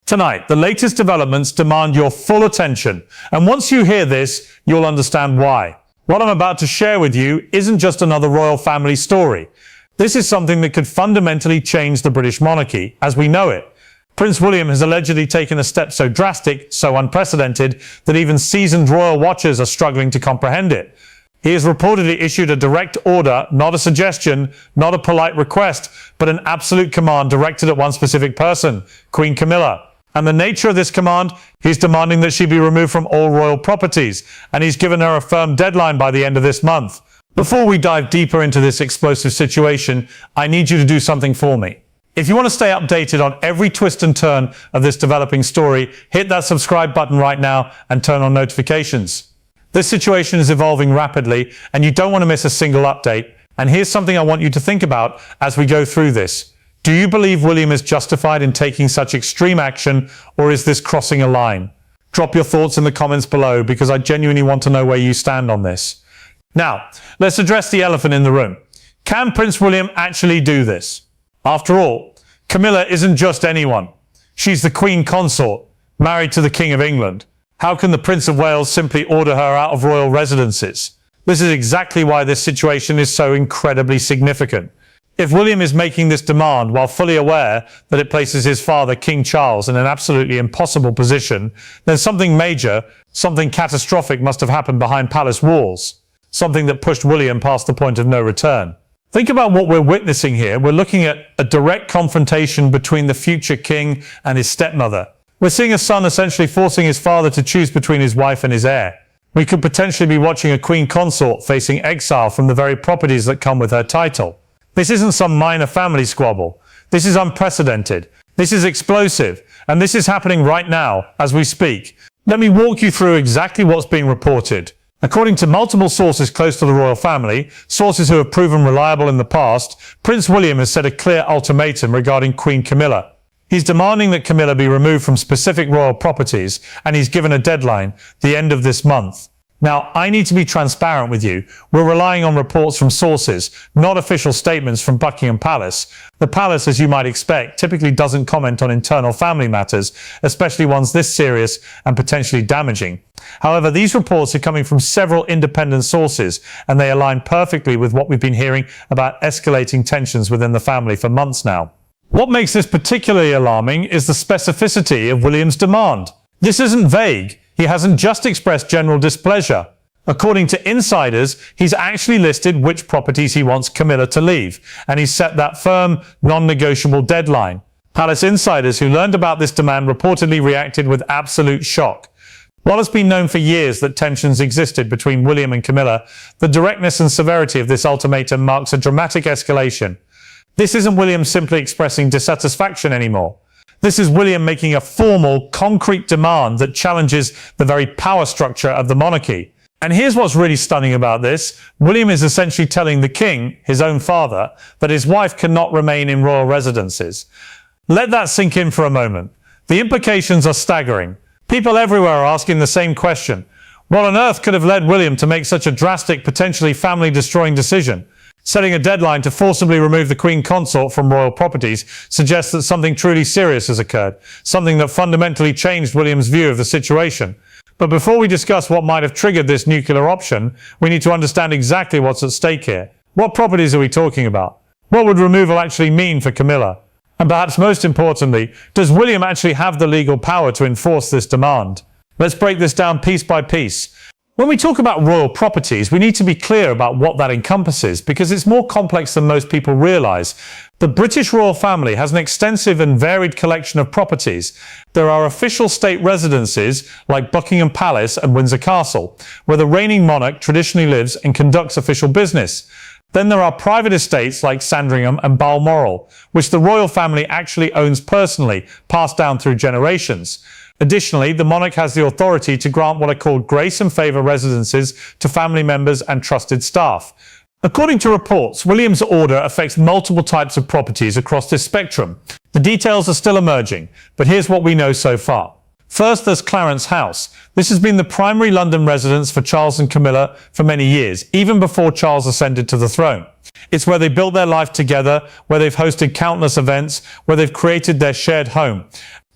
Tonight, the latest developments demand your full attention, and once you hear this, you'll understand why. What I'm about to share with you isn't just another royal family story. This is something that could fundamentally change the British monarchy as we know it. Prince William has allegedly taken a step so drastic, so unprecedented, that even seasoned royal watchers are struggling to comprehend it. He has reportedly issued a direct order, not a suggestion, not a polite request, but an absolute command directed at one specific person, Queen Camilla. And the nature of this command, he's demanding that she be removed from all royal properties, and he's given her a firm deadline by the end of this month. Before we dive deeper into this explosive situation, I need you to do something for me. If you want to stay updated on every twist and turn of this developing story, hit that subscribe button right now and turn on notifications. This situation is evolving rapidly, and you don't want to miss a single update. And here's something I want you to think about as we go through this. Do you believe William is justified in taking such extreme action, or is this crossing a line? Drop your thoughts in the comments below, because I genuinely want to know where you stand on this. Now, let's address the elephant in the room. Can Prince William actually do this? After all, Camilla isn't just anyone. She's the Queen Consort, married to the King of England. How can the Prince of Wales simply order her out of royal residences? This is exactly why this situation is so incredibly significant. If William is making this demand while fully aware that it places his father, King Charles, in an absolutely impossible position, then something major, something catastrophic must have happened behind palace walls. Something that pushed William past the point of no return. Think about what we're witnessing here. We're looking at a direct confrontation between the future king and his stepmother. We're seeing a son essentially forcing his father to choose between his wife and his heir. We could potentially be watching a queen consort facing exile from the very properties that come with her title. This isn't some minor family squabble. This is unprecedented. This is explosive. And this is happening right now as we speak. Let me walk you through exactly what's being reported. According to multiple sources close to the royal family, sources who have proven reliable in the past, Prince William has set a clear ultimatum regarding Queen Camilla. He's demanding that Camilla be removed from specific royal properties, and he's given a deadline, the end of this month. Now, I need to be transparent with you. We're relying on reports from sources, not official statements from Buckingham Palace. The palace, as you might expect, typically doesn't comment on internal family matters, especially ones this serious and potentially damaging. However, these reports are coming from several independent sources, and they align perfectly with what we've been hearing about escalating tensions within the family for months now. What makes this particularly alarming is the specificity of William's demand. This isn't vague. He hasn't just expressed general displeasure. According to insiders, he's actually listed which properties he wants Camilla to leave, and he's set that firm, non-negotiable deadline. Palace insiders who learned about this demand reportedly reacted with absolute shock. While it's been known for years that tensions existed between William and Camilla, the directness and severity of this ultimatum marks a dramatic escalation. This isn't William simply expressing dissatisfaction anymore. This is William making a formal, concrete demand that challenges the very power structure of the monarchy. And here's what's really stunning about this. William is essentially telling the king, his own father, that his wife cannot remain in royal residences. Let that sink in for a moment. The implications are staggering. People everywhere are asking the same question. What on earth could have led William to make such a drastic, potentially family-destroying decision? Setting a deadline to forcibly remove the Queen Consort from royal properties suggests that something truly serious has occurred, something that fundamentally changed William's view of the situation. But before we discuss what might have triggered this nuclear option, we need to understand exactly what's at stake here. What properties are we talking about? What would removal actually mean for Camilla? And perhaps most importantly, does William actually have the legal power to enforce this demand? Let's break this down piece by piece. When we talk about royal properties, we need to be clear about what that encompasses, because it's more complex than most people realise. The British royal family has an extensive and varied collection of properties. There are official state residences like Buckingham Palace and Windsor Castle, where the reigning monarch traditionally lives and conducts official business. Then there are private estates like Sandringham and Balmoral, which the royal family actually owns personally, passed down through generations. Additionally, the monarch has the authority to grant what are called grace and favour residences to family members and trusted staff. According to reports, William's order affects multiple types of properties across this spectrum. The details are still emerging, but here's what we know so far. First, there's Clarence House. This has been the primary London residence for Charles and Camilla for many years, even before Charles ascended to the throne. It's where they built their life together, where they've hosted countless events, where they've created their shared home.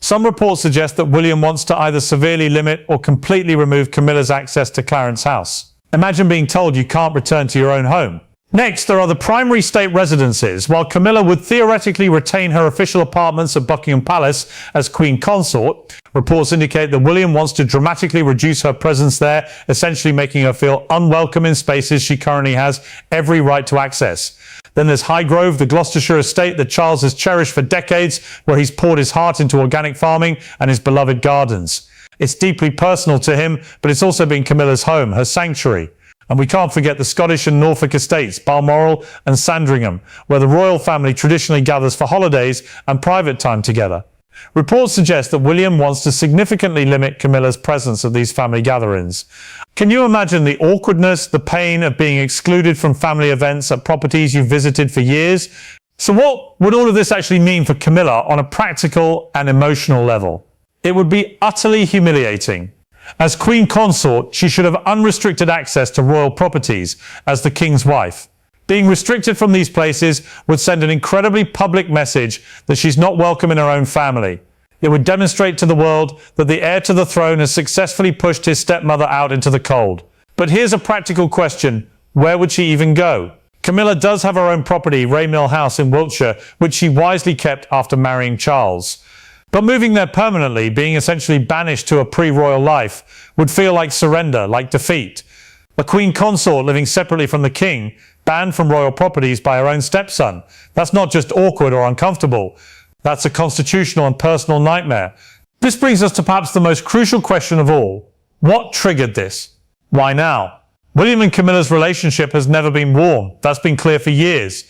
Some reports suggest that William wants to either severely limit or completely remove Camilla's access to Clarence's house. Imagine being told you can't return to your own home. Next, there are the primary state residences. While Camilla would theoretically retain her official apartments at Buckingham Palace as Queen Consort, reports indicate that William wants to dramatically reduce her presence there, essentially making her feel unwelcome in spaces she currently has every right to access. Then there's Highgrove, the Gloucestershire estate that Charles has cherished for decades, where he's poured his heart into organic farming and his beloved gardens. It's deeply personal to him, but it's also been Camilla's home, her sanctuary. And we can't forget the Scottish and Norfolk estates, Balmoral and Sandringham, where the royal family traditionally gathers for holidays and private time together. Reports suggest that William wants to significantly limit Camilla's presence at these family gatherings. Can you imagine the awkwardness, the pain of being excluded from family events at properties you've visited for years? So what would all of this actually mean for Camilla on a practical and emotional level? It would be utterly humiliating. As Queen Consort, she should have unrestricted access to royal properties as the king's wife. Being restricted from these places would send an incredibly public message that she's not welcome in her own family. It would demonstrate to the world that the heir to the throne has successfully pushed his stepmother out into the cold. But here's a practical question. Where would she even go? Camilla does have her own property, Raymill House in Wiltshire, which she wisely kept after marrying Charles. But moving there permanently, being essentially banished to a pre-royal life, would feel like surrender, like defeat. A queen consort living separately from the king, banned from royal properties by her own stepson. That's not just awkward or uncomfortable. That's a constitutional and personal nightmare. This brings us to perhaps the most crucial question of all. What triggered this? Why now? William and Camilla's relationship has never been warm. That's been clear for years.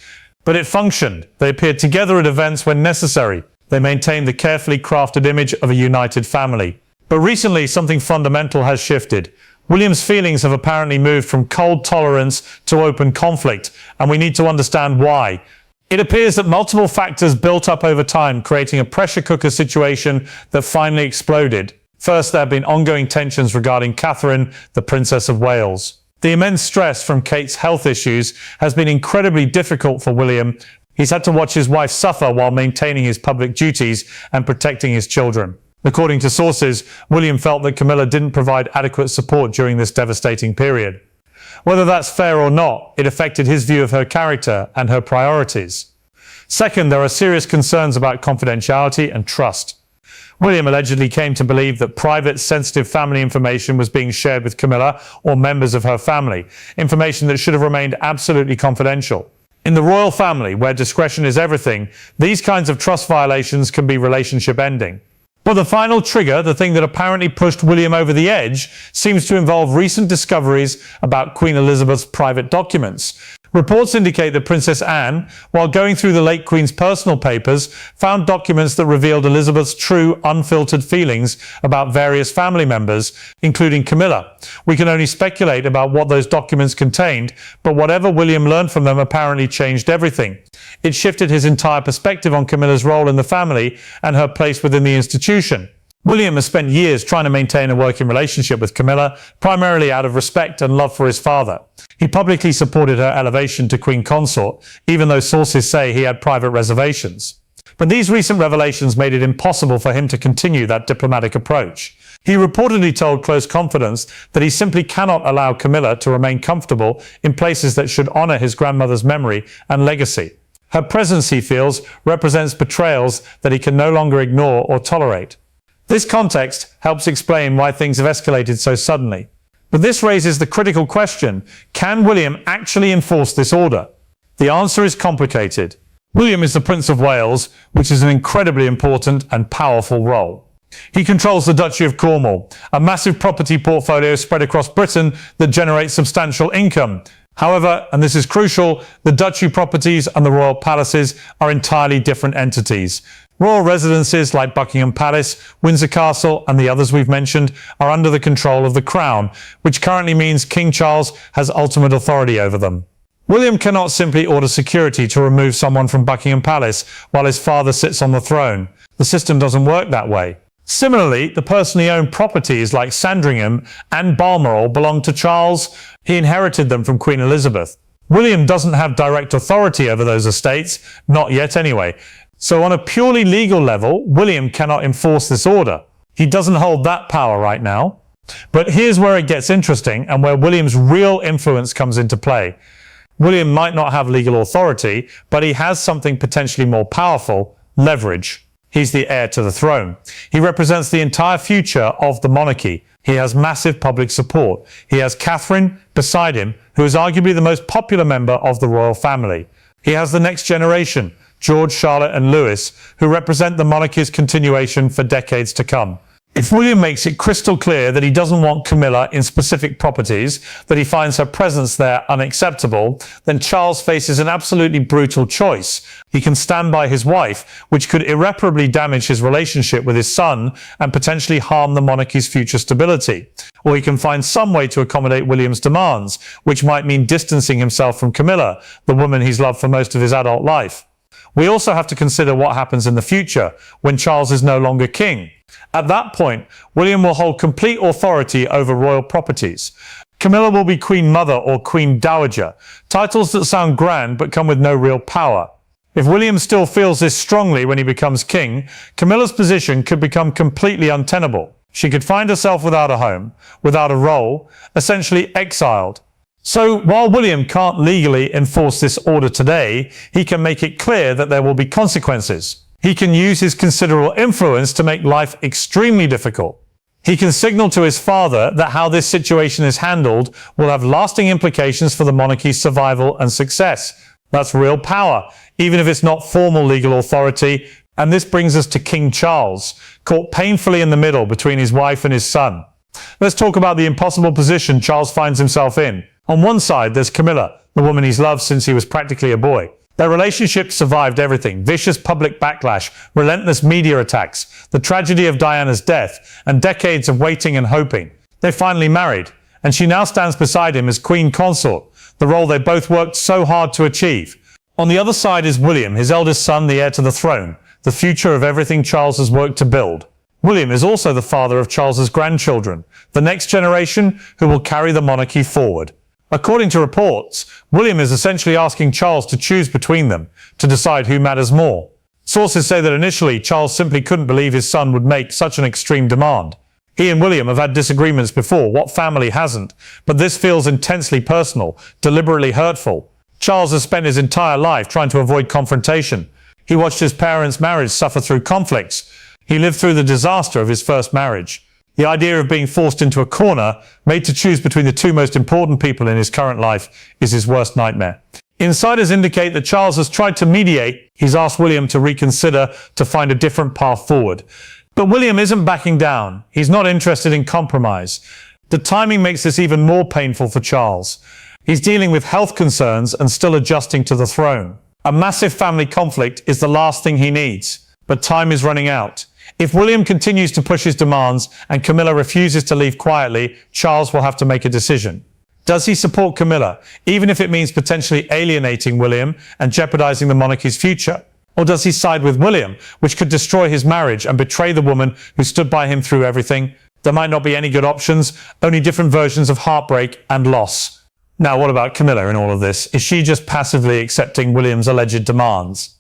But it functioned. They appeared together at events when necessary. They maintained the carefully crafted image of a united family. But recently, something fundamental has shifted. William's feelings have apparently moved from cold tolerance to open conflict, and we need to understand why. It appears that multiple factors built up over time, creating a pressure cooker situation that finally exploded. First, there have been ongoing tensions regarding Catherine, the Princess of Wales. The immense stress from Kate's health issues has been incredibly difficult for William. He's had to watch his wife suffer while maintaining his public duties and protecting his children. According to sources, William felt that Camilla didn't provide adequate support during this devastating period. Whether that's fair or not, it affected his view of her character and her priorities. Second, there are serious concerns about confidentiality and trust. William allegedly came to believe that private, sensitive family information was being shared with Camilla or members of her family, information that should have remained absolutely confidential. In the royal family, where discretion is everything, these kinds of trust violations can be relationship ending. But the final trigger, the thing that apparently pushed William over the edge, seems to involve recent discoveries about Queen Elizabeth's private documents. Reports indicate that Princess Anne, while going through the late Queen's personal papers, found documents that revealed Elizabeth's true, unfiltered feelings about various family members, including Camilla. We can only speculate about what those documents contained, but whatever William learned from them apparently changed everything. It shifted his entire perspective on Camilla's role in the family and her place within the institution. William has spent years trying to maintain a working relationship with Camilla, primarily out of respect and love for his father. He publicly supported her elevation to Queen Consort, even though sources say he had private reservations. But these recent revelations made it impossible for him to continue that diplomatic approach. He reportedly told close confidants that he simply cannot allow Camilla to remain comfortable in places that should honor his grandmother's memory and legacy. Her presence, he feels, represents betrayals that he can no longer ignore or tolerate. This context helps explain why things have escalated so suddenly. But this raises the critical question, can William actually enforce this order? The answer is complicated. William is the Prince of Wales, which is an incredibly important and powerful role. He controls the Duchy of Cornwall, a massive property portfolio spread across Britain that generates substantial income. However, and this is crucial, the duchy properties and the royal palaces are entirely different entities. Royal residences like Buckingham Palace, Windsor Castle and the others we've mentioned are under the control of the Crown, which currently means King Charles has ultimate authority over them. William cannot simply order security to remove someone from Buckingham Palace while his father sits on the throne. The system doesn't work that way. Similarly, the personally owned properties like Sandringham and Balmoral belong to Charles. He inherited them from Queen Elizabeth. William doesn't have direct authority over those estates, not yet anyway. So on a purely legal level, William cannot enforce this order. He doesn't hold that power right now. But here's where it gets interesting and where William's real influence comes into play. William might not have legal authority, but he has something potentially more powerful: leverage. He's the heir to the throne. He represents the entire future of the monarchy. He has massive public support. He has Catherine beside him, who is arguably the most popular member of the royal family. He has the next generation, George, Charlotte and Louis, who represent the monarchy's continuation for decades to come. If William makes it crystal clear that he doesn't want Camilla in specific properties, that he finds her presence there unacceptable, then Charles faces an absolutely brutal choice. He can stand by his wife, which could irreparably damage his relationship with his son and potentially harm the monarchy's future stability. Or he can find some way to accommodate William's demands, which might mean distancing himself from Camilla, the woman he's loved for most of his adult life. We also have to consider what happens in the future, when Charles is no longer king. At that point, William will hold complete authority over royal properties. Camilla will be Queen Mother or Queen Dowager, titles that sound grand but come with no real power. If William still feels this strongly when he becomes king, Camilla's position could become completely untenable. She could find herself without a home, without a role, essentially exiled. So while William can't legally enforce this order today, he can make it clear that there will be consequences. He can use his considerable influence to make life extremely difficult. He can signal to his father that how this situation is handled will have lasting implications for the monarchy's survival and success. That's real power, even if it's not formal legal authority. And this brings us to King Charles, caught painfully in the middle between his wife and his son. Let's talk about the impossible position Charles finds himself in. On one side, there's Camilla, the woman he's loved since he was practically a boy. Their relationship survived everything: vicious public backlash, relentless media attacks, the tragedy of Diana's death, and decades of waiting and hoping. They finally married, and she now stands beside him as Queen Consort, the role they both worked so hard to achieve. On the other side is William, his eldest son, the heir to the throne, the future of everything Charles has worked to build. William is also the father of Charles's grandchildren, the next generation who will carry the monarchy forward. According to reports, William is essentially asking Charles to choose between them, to decide who matters more. Sources say that initially Charles simply couldn't believe his son would make such an extreme demand. He and William have had disagreements before, what family hasn't? But this feels intensely personal, deliberately hurtful. Charles has spent his entire life trying to avoid confrontation. He watched his parents' marriage suffer through conflicts. He lived through the disaster of his first marriage. The idea of being forced into a corner, made to choose between the two most important people in his current life, is his worst nightmare. Insiders indicate that Charles has tried to mediate. He's asked William to reconsider, to find a different path forward. But William isn't backing down. He's not interested in compromise. The timing makes this even more painful for Charles. He's dealing with health concerns and still adjusting to the throne. A massive family conflict is the last thing he needs, but time is running out. If William continues to push his demands and Camilla refuses to leave quietly, Charles will have to make a decision. Does he support Camilla, even if it means potentially alienating William and jeopardizing the monarchy's future? Or does he side with William, which could destroy his marriage and betray the woman who stood by him through everything? There might not be any good options, only different versions of heartbreak and loss. Now, what about Camilla in all of this? Is she just passively accepting William's alleged demands?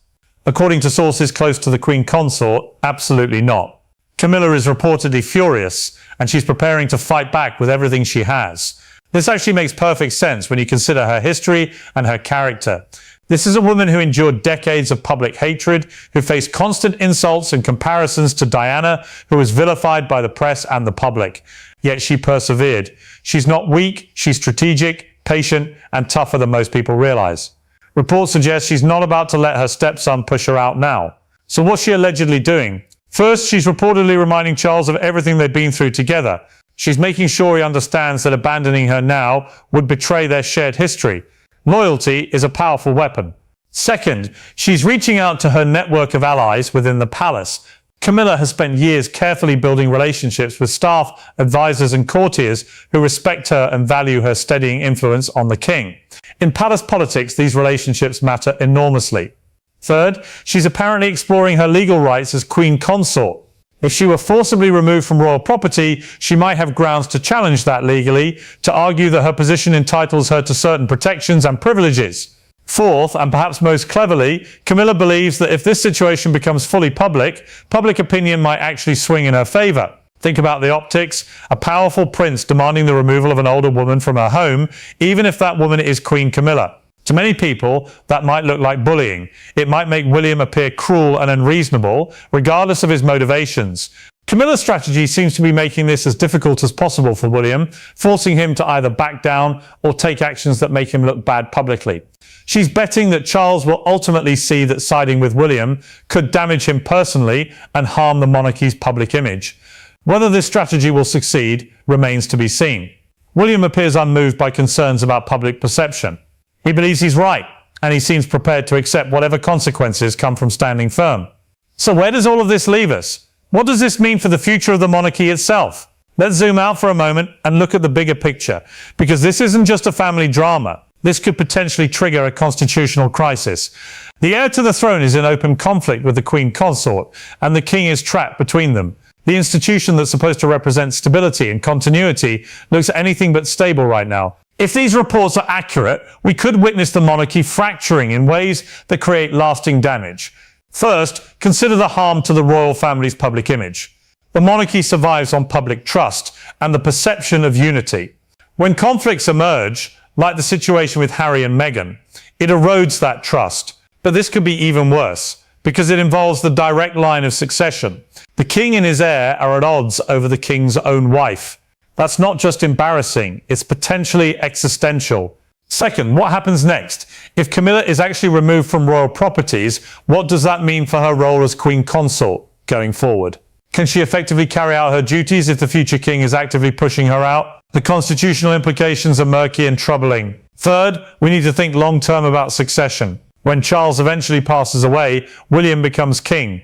According to sources close to the Queen Consort, absolutely not. Camilla is reportedly furious, and she's preparing to fight back with everything she has. This actually makes perfect sense when you consider her history and her character. This is a woman who endured decades of public hatred, who faced constant insults and comparisons to Diana, who was vilified by the press and the public. Yet she persevered. She's not weak, she's strategic, patient, and tougher than most people realize. Reports suggest she's not about to let her stepson push her out now. So what's she allegedly doing? First, she's reportedly reminding Charles of everything they've been through together. She's making sure he understands that abandoning her now would betray their shared history. Loyalty is a powerful weapon. Second, she's reaching out to her network of allies within the palace. Camilla has spent years carefully building relationships with staff, advisors and courtiers who respect her and value her steadying influence on the king. In palace politics, these relationships matter enormously. Third, she's apparently exploring her legal rights as Queen Consort. If she were forcibly removed from royal property, she might have grounds to challenge that legally, to argue that her position entitles her to certain protections and privileges. Fourth, and perhaps most cleverly, Camilla believes that if this situation becomes fully public, public opinion might actually swing in her favour. Think about the optics: a powerful prince demanding the removal of an older woman from her home, even if that woman is Queen Camilla. To many people, that might look like bullying. It might make William appear cruel and unreasonable, regardless of his motivations. Camilla's strategy seems to be making this as difficult as possible for William, forcing him to either back down or take actions that make him look bad publicly. She's betting that Charles will ultimately see that siding with William could damage him personally and harm the monarchy's public image. Whether this strategy will succeed remains to be seen. William appears unmoved by concerns about public perception. He believes he's right, and he seems prepared to accept whatever consequences come from standing firm. So where does all of this leave us? What does this mean for the future of the monarchy itself? Let's zoom out for a moment and look at the bigger picture, because this isn't just a family drama. This could potentially trigger a constitutional crisis. The heir to the throne is in open conflict with the Queen Consort, and the king is trapped between them. The institution that's supposed to represent stability and continuity looks anything but stable right now. If these reports are accurate, we could witness the monarchy fracturing in ways that create lasting damage. First, consider the harm to the royal family's public image. The monarchy survives on public trust and the perception of unity. When conflicts emerge, like the situation with Harry and Meghan, it erodes that trust. But this could be even worse, because it involves the direct line of succession. The king and his heir are at odds over the king's own wife. That's not just embarrassing, it's potentially existential. Second, what happens next? If Camilla is actually removed from royal properties, what does that mean for her role as Queen Consort going forward? Can she effectively carry out her duties if the future king is actively pushing her out? The constitutional implications are murky and troubling. Third, we need to think long-term about succession. When Charles eventually passes away, William becomes king.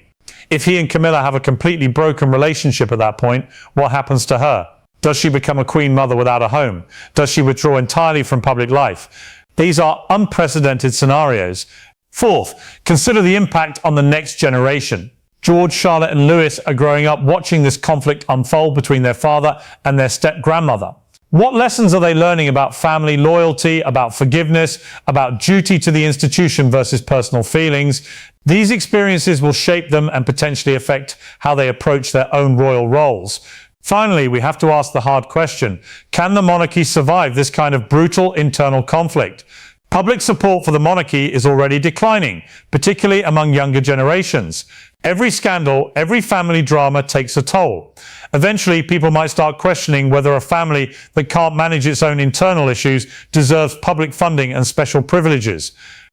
If he and Camilla have a completely broken relationship at that point, what happens to her? Does she become a queen mother without a home? Does she withdraw entirely from public life? These are unprecedented scenarios. Fourth, consider the impact on the next generation. George, Charlotte and Louis are growing up watching this conflict unfold between their father and their step-grandmother. What lessons are they learning about family loyalty, about forgiveness, about duty to the institution versus personal feelings? These experiences will shape them and potentially affect how they approach their own royal roles. Finally, we have to ask the hard question: can the monarchy survive this kind of brutal internal conflict? Public support for the monarchy is already declining, particularly among younger generations. Every scandal, every family drama takes a toll. Eventually, people might start questioning whether a family that can't manage its own internal issues deserves public funding and special privileges.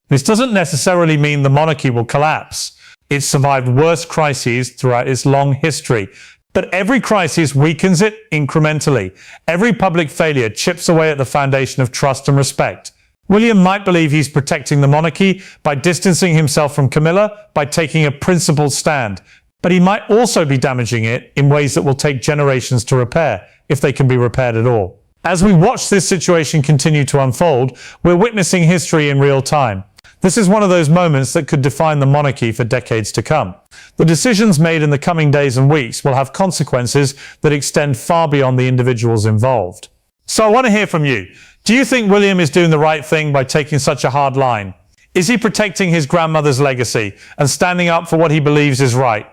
This doesn't necessarily mean the monarchy will collapse. It's survived worse crises throughout its long history. But every crisis weakens it incrementally. Every public failure chips away at the foundation of trust and respect. William might believe he's protecting the monarchy by distancing himself from Camilla, by taking a principled stand. But he might also be damaging it in ways that will take generations to repair, if they can be repaired at all. As we watch this situation continue to unfold, we're witnessing history in real time. This is one of those moments that could define the monarchy for decades to come. The decisions made in the coming days and weeks will have consequences that extend far beyond the individuals involved. So I want to hear from you. Do you think William is doing the right thing by taking such a hard line? Is he protecting his grandmother's legacy and standing up for what he believes is right?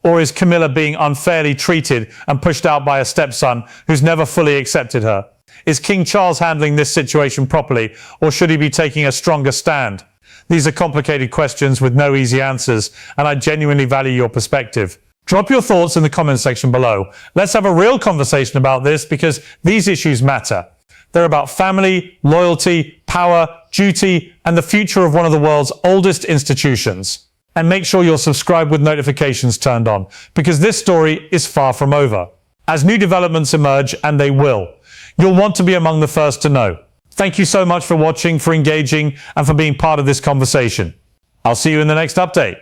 Or is Camilla being unfairly treated and pushed out by a stepson who's never fully accepted her? Is King Charles handling this situation properly, or should he be taking a stronger stand? These are complicated questions with no easy answers, and I genuinely value your perspective. Drop your thoughts in the comment section below. Let's have a real conversation about this, because these issues matter. They're about family, loyalty, power, duty, and the future of one of the world's oldest institutions. And make sure you're subscribed with notifications turned on, because this story is far from over. As new developments emerge, and they will, you'll want to be among the first to know. Thank you so much for watching, for engaging, and for being part of this conversation. I'll see you in the next update.